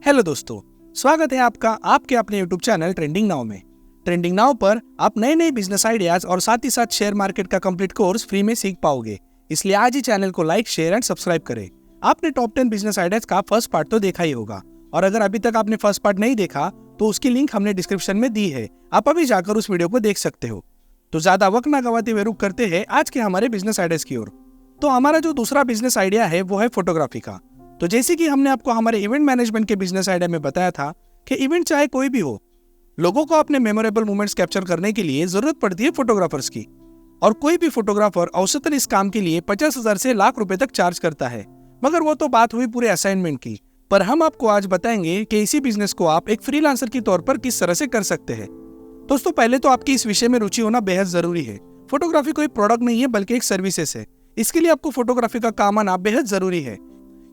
Hello दोस्तों, स्वागत है आपका आपके अपने यूट्यूब चैनल ट्रेंडिंग नाउ में। ट्रेंडिंग नाउ पर आप नए नए बिजनेस आइडियाज और साथ ही साथ शेयर मार्केट का कंप्लीट कोर्स फ्री में सीख पाओगे। इसलिए आज ही चैनल को लाइक, शेयर एंड सब्सक्राइब करें। आपने टॉप 10 बिजनेस आइडियाज का फर्स्ट पार्ट तो देखा ही होगा, और अगर अभी तक आपने फर्स्ट पार्ट नहीं देखा तो उसकी लिंक हमने डिस्क्रिप्शन में दी है, आप अभी जाकर उस वीडियो को देख सकते हो। तो ज्यादा वक्त ना गवाते हुए रुक करते हैं आज के हमारे बिजनेस आइडियाज की ओर। तो हमारा जो दूसरा बिजनेस आइडिया है वो है फोटोग्राफी का। तो जैसे कि हमने आपको हमारे इवेंट मैनेजमेंट के बिजनेस आइडिया में बताया था कि इवेंट चाहे कोई भी हो, लोगों को अपने मेमोरेबल मोमेंट्स कैप्चर करने के लिए जरूरत पड़ती है फोटोग्राफर्स की। और कोई भी फोटोग्राफर औसतन इस काम के लिए 50,000 से लाख रुपए तक चार्ज करता है। मगर वो तो बात हुई पूरे असाइनमेंट की, पर हम आपको आज बताएंगे कि इसी बिजनेस को आप एक फ्रीलांसर के तौर पर किस तरह से कर सकते हैं। दोस्तों, पहले तो आपकी इस विषय में रुचि होना बेहद जरूरी है। फोटोग्राफी कोई प्रोडक्ट नहीं है बल्कि एक सर्विसेज है। इसके लिए आपको फोटोग्राफी का काम आना बेहद जरूरी है।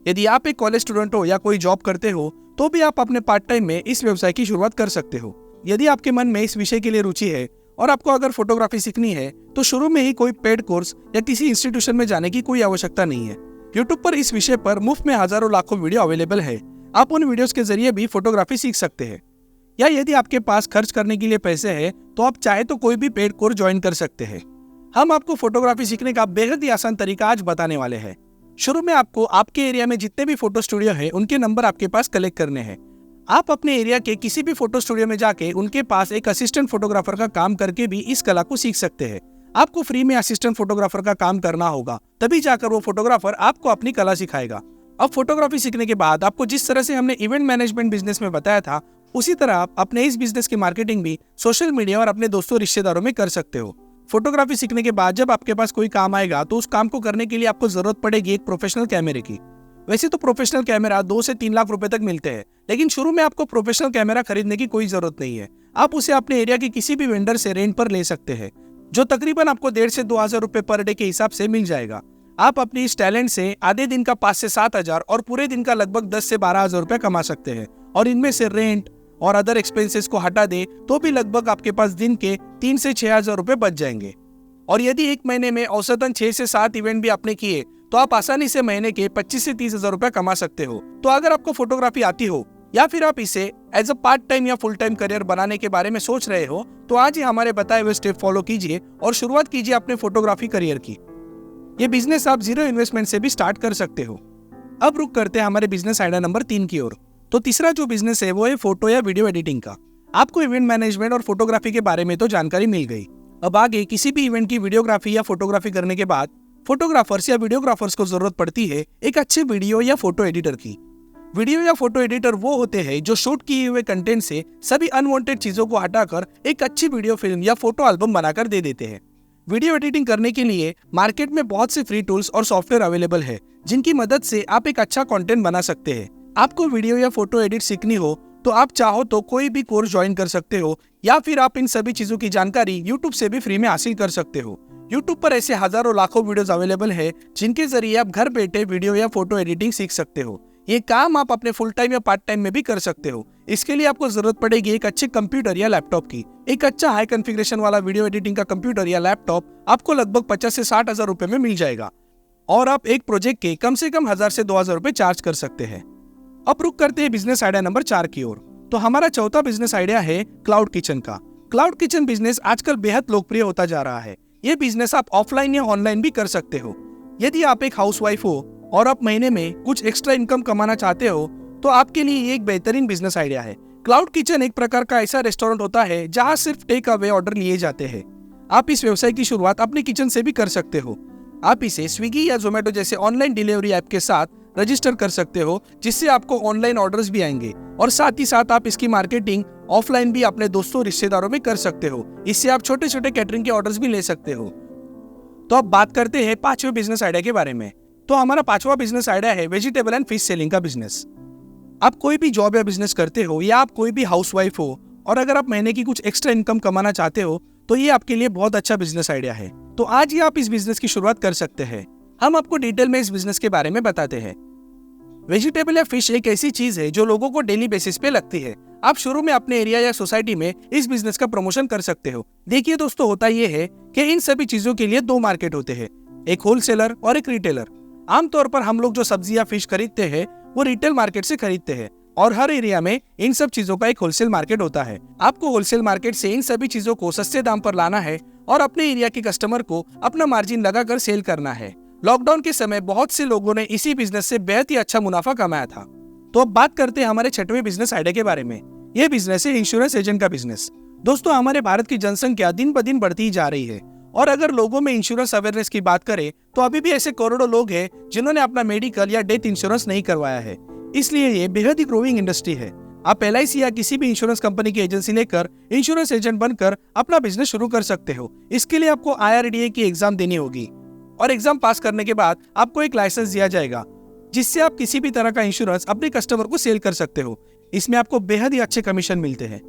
यदि आप एक कॉलेज स्टूडेंट हो या कोई जॉब करते हो तो भी आप अपने पार्ट टाइम में इस व्यवसाय की शुरुआत कर सकते हो। यदि आपके मन में इस विषय के लिए रुचि है और आपको अगर फोटोग्राफी सीखनी है तो शुरू में ही कोई पेड कोर्स या किसी इंस्टीट्यूशन में जाने की कोई आवश्यकता नहीं है। यूट्यूब पर इस विषय पर मुफ्त में हजारों लाखों वीडियो अवेलेबल है। आप उन वीडियोस के जरिए भी फोटोग्राफी सीख सकते हैं। या यदि आपके पास खर्च करने के लिए पैसे है तो आप चाहे तो कोई भी पेड कोर्स ज्वाइन कर सकते हैं। हम आपको फोटोग्राफी सीखने का बेहद ही आसान तरीका आज बताने वाले हैं। शुरू में आपको आपके एरिया में जितने भी फोटो स्टूडियो है उनके नंबर आपके पास कलेक्ट करने हैं। आप अपने एरिया के किसी भी फोटो स्टूडियो में जाके उनके पास एक असिस्टेंट फोटोग्राफर का काम करके भी इस कला को सीख सकते हैं। आपको फ्री में असिस्टेंट फोटोग्राफर का काम करना होगा, तभी जाकर वो फोटोग्राफर आपको अपनी कला सिखाएगा। अब फोटोग्राफी सीखने के बाद आपको जिस तरह से हमने इवेंट मैनेजमेंट बिजनेस में बताया था, उसी तरह आप अपने इस बिजनेस की मार्केटिंग भी सोशल मीडिया और अपने दोस्तों रिश्तेदारों में कर सकते हो। फोटोग्राफी सीखने के बाद जब आपके पास कोई काम आएगा तो उस काम को करने के लिए आपको जरूरत पड़ेगी एक प्रोफेशनल कैमरे की। वैसे तो प्रोफेशनल कैमरा 2 से 3 लाख रुपए तक मिलते हैं, लेकिन शुरू में आपको प्रोफेशनल कैमरा खरीदने की कोई जरूरत नहीं है। आप उसे अपने एरिया के किसी भी वेंडर से रेंट पर ले सकते हैं, जो तकरीबन आपको 1,500 से 2,000 रुपए पर डे के हिसाब से मिल जाएगा। आप अपनी इस टैलेंट से आधे दिन का 5 से 7,000 और पूरे दिन का लगभग 10 से 12,000 रुपए कमा सकते हैं। और इनमें से रेंट और अदर एक्सपेंसेस को हटा दे तो भी लगभग आपके पास दिन के 3 से 6,000 रुपए बच जाएंगे। और यदि एक महीने में औसतन 6 से 7 इवेंट भी आपने किए तो आप आसानी से महीने के 25 से 30,000 रुपए कमा सकते हो। तो अगर आपको फोटोग्राफी आती हो या फिर आप इसे एज अ पार्ट टाइम या फुल टाइम करियर बनाने के बारे में सोच रहे हो तो आज ही हमारे बताए हुए स्टेप फॉलो कीजिए और शुरुआत कीजिए अपने फोटोग्राफी करियर की। ये बिजनेस आप 0 इन्वेस्टमेंट से भी स्टार्ट कर सकते हो। अब रुक करते हैं हमारे बिजनेस आइडिया नंबर 3 की ओर। तो तीसरा जो बिजनेस है वो है फोटो या वीडियो एडिटिंग का। आपको इवेंट मैनेजमेंट और फोटोग्राफी के बारे में तो जानकारी मिल गई। अब आगे किसी भी इवेंट की वीडियोग्राफी या फोटोग्राफी करने के बाद फोटोग्राफर्स या वीडियोग्राफर्स को जरूरत पड़ती है एक अच्छे वीडियो या फोटो एडिटर की। वीडियो या फोटो एडिटर वो होते हैं जो शूट किए हुए कंटेंट से सभी अनवांटेड चीजों को हटाकर एक अच्छी वीडियो फिल्म या फोटो एल्बम बनाकर दे देते हैं। वीडियो एडिटिंग करने के लिए मार्केट में बहुत से फ्री टूल्स और सॉफ्टवेयर अवेलेबल है, जिनकी मदद से आप एक अच्छा कंटेंट बना सकते हैं। आपको वीडियो या फोटो एडिट सीखनी हो तो आप चाहो तो कोई भी कोर्स ज्वाइन कर सकते हो, या फिर आप इन सभी चीजों की जानकारी यूट्यूब से भी फ्री में हासिल कर सकते हो। यूट्यूब पर ऐसे हजारों लाखों वीडियोस अवेलेबल है जिनके जरिए आप घर बैठे वीडियो या फोटो एडिटिंग सीख सकते हो। ये काम आप अपने फुल टाइम या पार्ट टाइम में भी कर सकते हो। इसके लिए आपको जरूरत पड़ेगी एक अच्छे कंप्यूटर या लैपटॉप की। एक अच्छा हाई कॉन्फ़िगरेशन वाला वीडियो एडिटिंग का कंप्यूटर या लैपटॉप आपको लगभग 50 से 60,000 रुपए में मिल जाएगा, और आप एक प्रोजेक्ट के कम से कम 1,000 से 2,000 रुपए चार्ज कर सकते हैं। अब रुक करते हैं बिजनेस आइडिया नंबर 4 की ओर। तो हमारा चौथा बिजनेस आइडिया है क्लाउड किचन का। क्लाउड किचन बिजनेस आजकल बेहद लोकप्रिय होता जा रहा है। ये बिजनेस आप ऑफलाइन या ऑनलाइन भी कर सकते हो। यदि आप एक हाउसवाइफ हो और आप महीने में कुछ एक्स्ट्रा इनकम कमाना चाहते हो तो आपके लिए ये एक बेहतरीन बिजनेस आइडिया है। क्लाउड किचन एक प्रकार का ऐसा रेस्टोरेंट होता है जहां सिर्फ टेक अवे ऑर्डर लिए जाते हैं। आप इस व्यवसाय की शुरुआत अपने किचन से भी कर सकते हो। आप इसे स्विगी या जोमेटो जैसे ऑनलाइन डिलीवरी ऐप के साथ रजिस्टर कर सकते हो, जिससे आपको ऑनलाइन ऑर्डर्स भी आएंगे, और साथ ही साथ आप इसकी मार्केटिंग ऑफलाइन भी अपने दोस्तों रिश्तेदारों में कर सकते हो। इससे आप छोटे छोटे कैटरिंग के ऑर्डर्स भी ले सकते हो। तो अब बात करते हैं 5वें बिजनेस आइडिया के बारे में। तो हमारा 5वां बिजनेस आइडिया है वेजिटेबल एंड फिश सेलिंग का बिजनेस। आप कोई भी जॉब या बिजनेस करते हो या आप कोई भी हाउसवाइफ हो और अगर आप महीने की कुछ एक्स्ट्रा इनकम कमाना चाहते हो तो ये आपके लिए बहुत अच्छा बिजनेस आइडिया है। तो आज ही आप इस बिजनेस की शुरुआत कर सकते हैं। हम आपको डिटेल में इस बिजनेस के बारे में बताते हैं। वेजिटेबल या फिश एक ऐसी चीज है जो लोगों को डेली बेसिस पे लगती है। आप शुरू में अपने एरिया या सोसाइटी में इस बिजनेस का प्रमोशन कर सकते हो। देखिए दोस्तों, होता यह है कि इन सभी चीजों के लिए 2 मार्केट होते हैं, एक होलसेलर और एक रिटेलर। आमतौर पर हम लोग जो सब्जी या फिश खरीदते हैं वो रिटेल मार्केट से खरीदते हैं, और हर एरिया में इन सब चीजों का एक होलसेल मार्केट होता है। आपको होलसेल मार्केट से इन सभी चीजों को सस्ते दाम पर लाना है और अपने एरिया के कस्टमर को अपना मार्जिन लगाकर सेल करना है। लॉकडाउन के समय बहुत से लोगों ने इसी बिजनेस से बेहद ही अच्छा मुनाफा कमाया था। तो अब बात करते हैं हमारे छठवें बिजनेस आइडिया के बारे में। यह बिजनेस है इंश्योरेंस एजेंट का बिजनेस। दोस्तों, हमारे भारत की जनसंख्या दिन ब दिन बढ़ती ही जा रही है और अगर लोगों में इंश्योरेंस अवेयरनेस की बात करें तो अभी भी ऐसे करोड़ों लोग हैं जिन्होंने अपना मेडिकल या डेथ इंश्योरेंस नहीं करवाया है। इसलिए ये बेहद ही ग्रोइंग इंडस्ट्री है। आप LIC या किसी भी इंश्योरेंस कंपनी की एजेंसी लेकर इंश्योरेंस एजेंट बनकर अपना बिजनेस शुरू कर सकते हो। इसके लिए आपको IRDA की एग्जाम देनी होगी और एग्जाम पास करने के बाद आपको एक लाइसेंस दिया जाएगा जिससे आप किसी भी तरह का इंश्योरेंस अपने कस्टमर को सेल कर सकते हो। इसमें आपको बेहद ही अच्छे कमीशन मिलते हैं।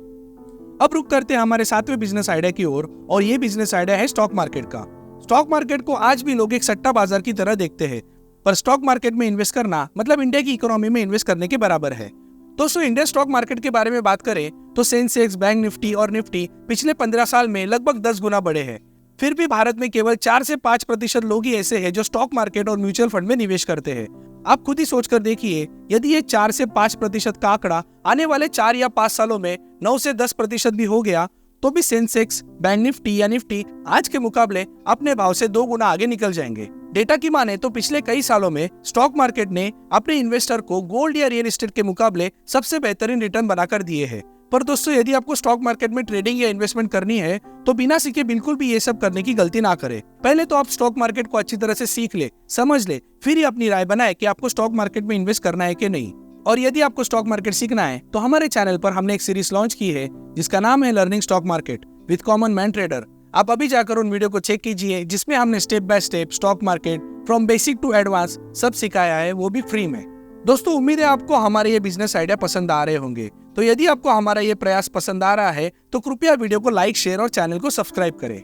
अब रुक करते हैं हमारे सातवें बिजनेस आइडिया की ओर और ये बिजनेस आइडिया है स्टॉक मार्केट का। स्टॉक मार्केट को आज भी लोग एक सट्टा बाजार की तरह देखते हैं, पर स्टॉक मार्केट में इन्वेस्ट करना मतलब इंडिया की इकोनॉमी में इन्वेस्ट करने के बराबर है। दोस्तों, इंडियन स्टॉक मार्केट के बारे में बात करें तो सेंसेक्स, बैंक निफ्टी और निफ्टी पिछले 15 साल में लगभग 10 गुना बढ़े हैं। फिर भी भारत में केवल 4 से 5% लोग ही ऐसे हैं जो स्टॉक मार्केट और म्यूचुअल फंड में निवेश करते हैं। आप खुद ही सोचकर देखिए, यदि ये 4 से 5% का आंकड़ा आने वाले 4 या 5 सालों में 9 से 10% भी हो गया तो भी सेंसेक्स, बैंक निफ्टी या निफ्टी आज के मुकाबले अपने भाव से 2 गुना आगे निकल जाएंगे। डेटा की माने तो पिछले कई सालों में स्टॉक मार्केट ने अपने इन्वेस्टर को गोल्ड या रियल एस्टेट के मुकाबले सबसे बेहतरीन रिटर्न बनाकर दिए हैं। पर दोस्तों, यदि आपको स्टॉक मार्केट में ट्रेडिंग या इन्वेस्टमेंट करनी है तो बिना सीखे बिल्कुल भी ये सब करने की गलती ना करें। पहले तो आप स्टॉक मार्केट को अच्छी तरह से सीख ले, समझ ले, फिर ही अपनी राय बनाए कि आपको स्टॉक मार्केट में इन्वेस्ट करना है कि नहीं। और यदि आपको स्टॉक मार्केट सीखना है तो हमारे चैनल पर हमने एक सीरीज लॉन्च की है जिसका नाम है learning stock market with common man trader. आप अभी जाकर उन वीडियो को चेक कीजिए जिसमें हमने step by step stock market from basic to advance सब सिखाया है, वो भी फ्री में। दोस्तों, उम्मीद है आपको हमारे ये बिजनेस आइडिया पसंद आ रहे होंगे। तो यदि आपको हमारा ये प्रयास पसंद आ रहा है तो कृपया वीडियो को लाइक, शेयर और चैनल को सब्सक्राइब करें।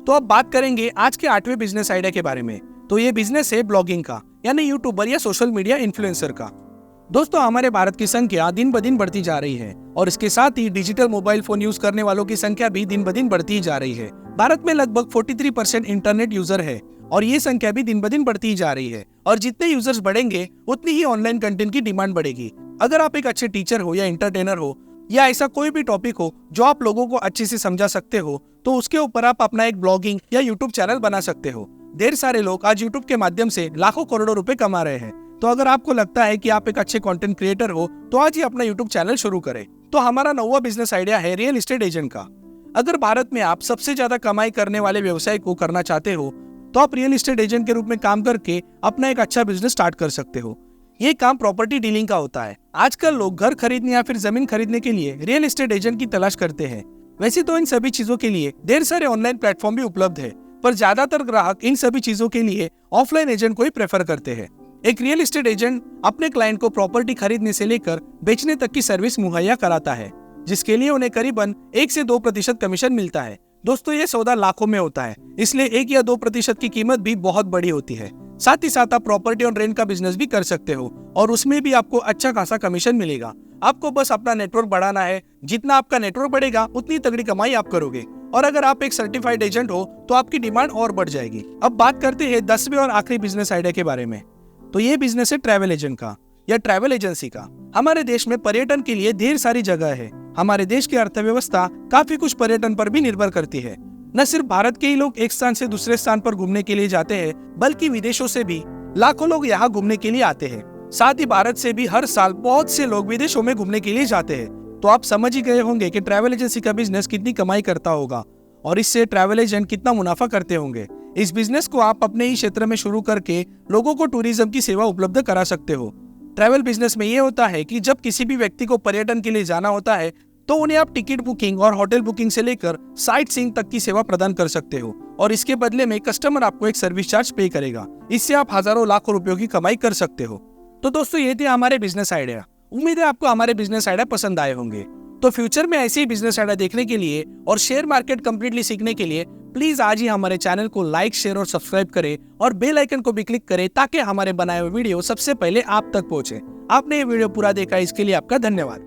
तो अब बात करेंगे आज के 8वें बिजनेस आइडिया के बारे में। तो ये बिजनेस है ब्लॉगिंग का, यानी यूट्यूबर या सोशल मीडिया इन्फ्लुएंसर का। दोस्तों, हमारे भारत की संख्या दिन ब दिन बढ़ती जा रही है और इसके साथ ही डिजिटल मोबाइल फोन यूज करने वालों की संख्या भी दिन ब दिन बढ़ती ही जा रही है। भारत में लगभग 43% इंटरनेट यूजर है और ये संख्या भी दिन ब दिन बढ़ती ही जा रही है। और जितने यूजर्स बढ़ेंगे उतनी ही ऑनलाइन कंटेंट की डिमांड बढ़ेगी। अगर आप एक अच्छे टीचर हो या एंटरटेनर हो या ऐसा कोई भी टॉपिक हो जो आप लोगों को अच्छे से समझा सकते हो तो उसके ऊपर आप अपना एक ब्लॉगिंग या यूट्यूब चैनल बना सकते हो। ढेर सारे लोग आज यूट्यूब के माध्यम से लाखों करोड़ों रुपए कमा रहे हैं। तो अगर आपको लगता है कि आप एक अच्छे कंटेंट क्रिएटर हो तो आज ही अपना यूट्यूब चैनल शुरू करें। तो हमारा 9वां बिजनेस आइडिया है रियल एस्टेट एजेंट का। अगर भारत में आप सबसे ज्यादा कमाई करने वाले व्यवसाय को करना चाहते हो तो आप रियल एस्टेट एजेंट के रूप में काम करके अपना एक अच्छा बिजनेस स्टार्ट कर सकते हो। ये काम प्रॉपर्टी डीलिंग का होता है। आजकल लोग घर खरीदने या फिर जमीन खरीदने के लिए रियल एस्टेट एजेंट की तलाश करते हैं। वैसे तो इन सभी चीजों के लिए ढेर सारे ऑनलाइन प्लेटफॉर्म भी उपलब्ध है, पर ज्यादातर ग्राहक इन सभी चीजों के लिए ऑफलाइन एजेंट को ही प्रेफर करते हैं। एक रियल एस्टेट एजेंट अपने क्लाइंट को प्रॉपर्टी खरीदने से लेकर बेचने तक की सर्विस मुहैया कराता है, जिसके लिए उन्हें करीबन 1 से 2% कमीशन मिलता है। दोस्तों, ये सौदा लाखों में होता है, इसलिए 1 या 2% की कीमत भी बहुत बड़ी होती है। साथ ही साथ आप प्रॉपर्टी और रेंट का बिजनेस भी कर सकते हो और उसमें भी आपको अच्छा खासा कमीशन मिलेगा। आपको बस अपना नेटवर्क बढ़ाना है। जितना आपका नेटवर्क बढ़ेगा उतनी तगड़ी कमाई आप करोगे और अगर आप एक सर्टिफाइड एजेंट हो तो आपकी डिमांड और बढ़ जाएगी। अब बात करते हैं 10वें और आखिरी बिजनेस आइडिया के बारे में। तो ये बिजनेस है ट्रैवल एजेंट का या ट्रैवल एजेंसी का। हमारे देश में पर्यटन के लिए ढेर सारी जगह है। हमारे देश की अर्थव्यवस्था काफी कुछ पर्यटन पर भी निर्भर करती है। न सिर्फ भारत के ही लोग एक स्थान से दूसरे स्थान पर घूमने के लिए जाते हैं, बल्कि विदेशों से भी लाखों लोग यहाँ घूमने के लिए आते हैं। साथ ही भारत से भी हर साल बहुत से लोग विदेशों में घूमने के लिए जाते हैं। तो आप समझ ही गए होंगे कि ट्रैवल एजेंसी का बिजनेस कितनी कमाई करता होगा और इससे ट्रैवल एजेंट कितना मुनाफा करते होंगे। इस बिजनेस को आप अपने ही क्षेत्र में शुरू करके लोगों को टूरिज्म की सेवा उपलब्ध करा सकते हो। ट्रैवल बिजनेस में ये होता है कि जब किसी भी व्यक्ति को पर्यटन के लिए जाना होता है तो उन्हें आप टिकट बुकिंग और होटल बुकिंग से लेकर साइट सीइंग तक की सेवा प्रदान कर सकते हो और इसके बदले में कस्टमर आपको एक सर्विस चार्ज पे करेगा। इससे आप हजारों लाखों रुपयों की कमाई कर सकते हो। तो दोस्तों, ये थे हमारे बिजनेस आइडिया। उम्मीद है आपको हमारे बिजनेस आइडिया पसंद आए होंगे। तो फ्यूचर में ऐसे ही बिजनेस आइडिया देखने के लिए और शेयर मार्केट कंप्लीटली सीखने के लिए प्लीज आज ही हमारे चैनल को लाइक, शेयर और सब्सक्राइब करें और बेल आइकन को भी क्लिक करें ताकि हमारे बनाए हुए वीडियो सबसे पहले आप तक पहुंचे। आपने ये वीडियो पूरा देखा, इसके लिए आपका धन्यवाद।